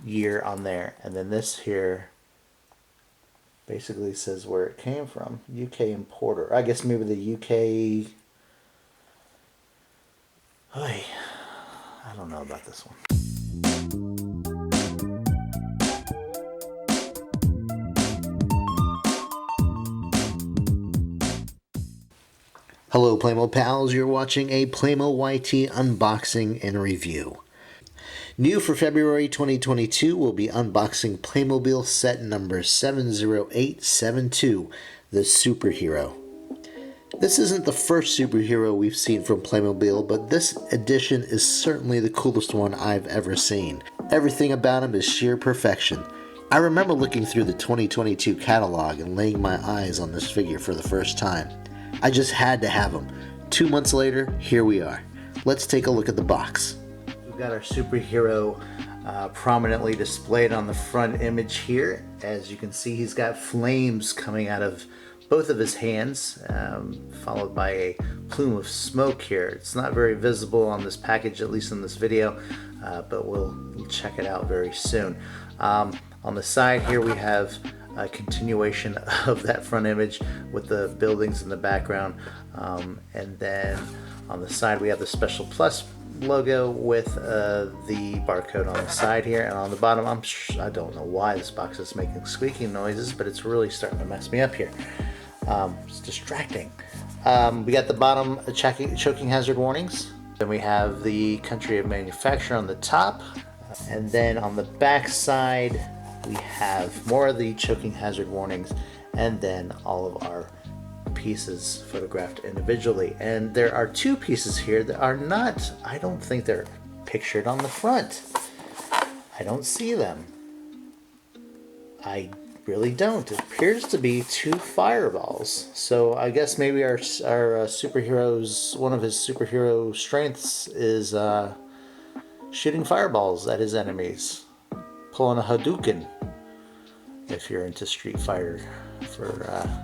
year on there, and then this here basically says where it came from. UK importer. I guess maybe the UK. Oy, I don't know about this one. Hello Playmo pals, you're watching a Playmo YT unboxing and review. New for February 2022, we'll be unboxing Playmobil set number 70872, the Superhero. This isn't the first superhero we've seen from Playmobil, but this edition is certainly the coolest one I've ever seen. Everything about him is sheer perfection. I remember looking through the 2022 catalog and laying my eyes on this figure for the first time. I just had to have him. 2 months later, here we are. Let's take a look at the box. We've got our superhero prominently displayed on the front image here. As you can see, he's got flames coming out of both of his hands, followed by a plume of smoke here. It's not very visible on this package, at least in this video, but we'll check it out very soon. On the side here we have a continuation of that front image with the buildings in the background, and then on the side we have the Special Plus logo with the barcode on the side here, and on the bottom I don't know why this box is making squeaking noises, but it's really starting to mess me up here. It's distracting. We got the bottom choking hazard warnings, then we have the country of manufacture on the top, and then on the back side we have more of the choking hazard warnings, and then all of our pieces photographed individually. And there are two pieces here that are not, I don't think they're pictured on the front. I don't see them. I really don't. It appears to be two fireballs. So I guess maybe our superhero's, one of his superhero strengths is shooting fireballs at his enemies. Pulling a Hadouken, if you're into Street Fighter for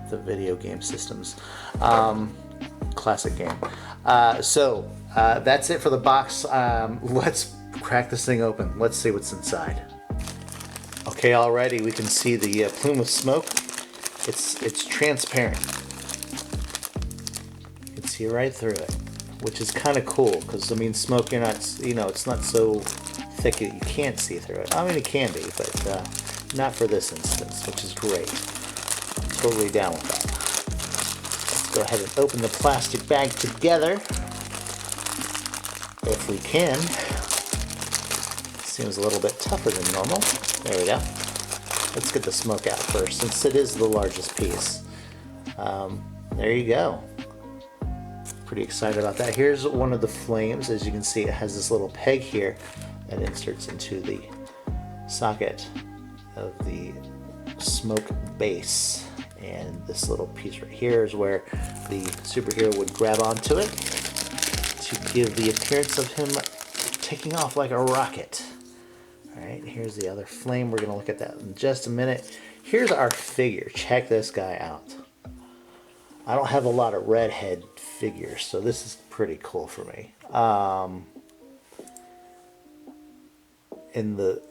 the video game systems. Classic game. So that's it for the box. Let's crack this thing open. Let's see what's inside. Okay, already we can see the plume of smoke. It's transparent. You can see right through it, which is kind of cool because I mean, smoke, you're not, it's not so thick that you can't see through it. I mean, it can be, but not for this instance, which is great. Totally down with that. Let's go ahead and open the plastic bag together, if we can. Seems a little bit tougher than normal. There we go. Let's get the smoke out first, since it is the largest piece. There you go. Pretty excited about that. Here's one of the flames. As you can see, it has this little peg here that inserts into the socket of the smoke base, and this little piece right here is where the superhero would grab onto it to give the appearance of him taking off like a rocket. Alright, here's the other flame. We're going to look at that in just a minute. Here's our figure. Check this guy out. I don't have a lot of redhead figures, so this is pretty cool for me. In the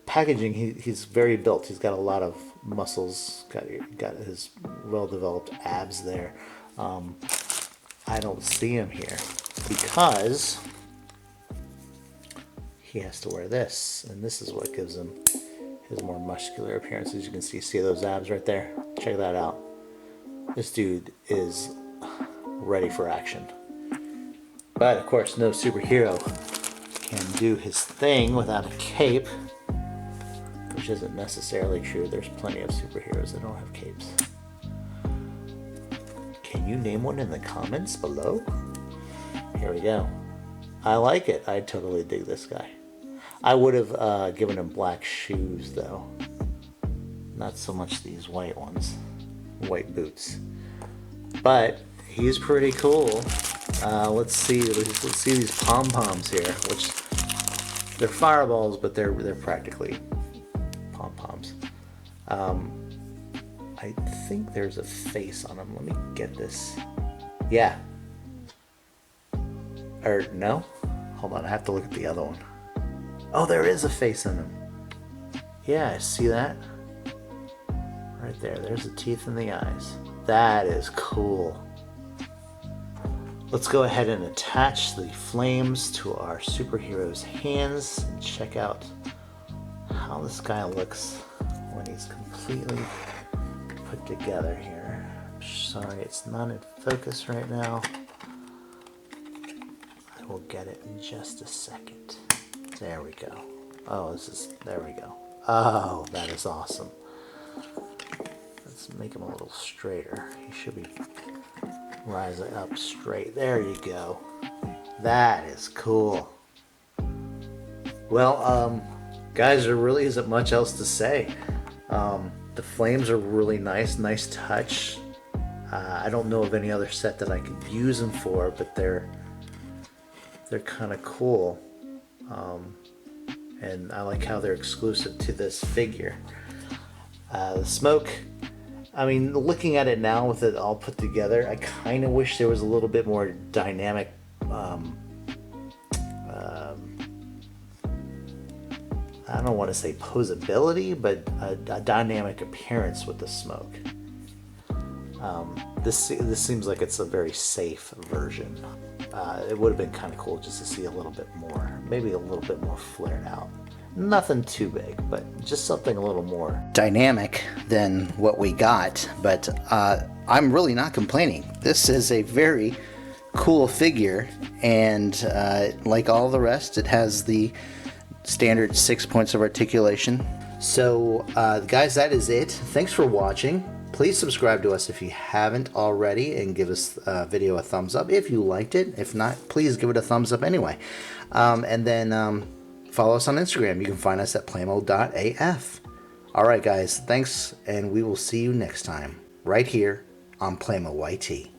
packaging, he's very built. He's got a lot of muscles. Got his well-developed abs there. I don't see him here because he has to wear this, and this is what gives him his more muscular appearance. As you can see those abs right there. Check that out. This dude is ready for action. But of course, no superhero can do his thing without a cape, which isn't necessarily true. There's plenty of superheroes that don't have capes. Can you name one in the comments below? Here we go. I like it. I totally dig this guy. I would have given him black shoes though. Not so much these white ones. White boots. But he's pretty cool. Let's see these pom-poms here, which they're fireballs, but they're practically pom-poms. I think there's a face on them. Let me get this. Yeah. Or no? Hold on, I have to look at the other one. Oh, there is a face in him. Yeah, see that? Right there. There's the teeth and the eyes. That is cool. Let's go ahead and attach the flames to our superhero's hands and check out how this guy looks when he's completely put together here. Sorry, it's not in focus right now. I will get it in just a second. There we go. Oh, there we go. Oh, that is awesome. Let's make him a little straighter. He should be rising up straight. There you go. That is cool. Well, guys, there really isn't much else to say. The flames are really nice touch. I don't know of any other set that I could use them for, but they're kind of cool. And I like how they're exclusive to this figure. The smoke, I mean, looking at it now with it all put together, I kind of wish there was a little bit more dynamic I don't want to say posability, but a dynamic appearance with the smoke. This seems like it's a very safe version. It would have been kind of cool just to see a little bit more, maybe a little bit more flared out. Nothing too big, but just something a little more dynamic than what we got. But I'm really not complaining. This is a very cool figure, and like all the rest, it has the standard 6 points of articulation. So guys, that is it. Thanks for watching. Please subscribe to us if you haven't already, and give this video a thumbs up if you liked it. If not, please give it a thumbs up anyway. And then follow us on Instagram. You can find us at playmo.af. Alright guys, thanks, and we will see you next time, right here on Playmo YT.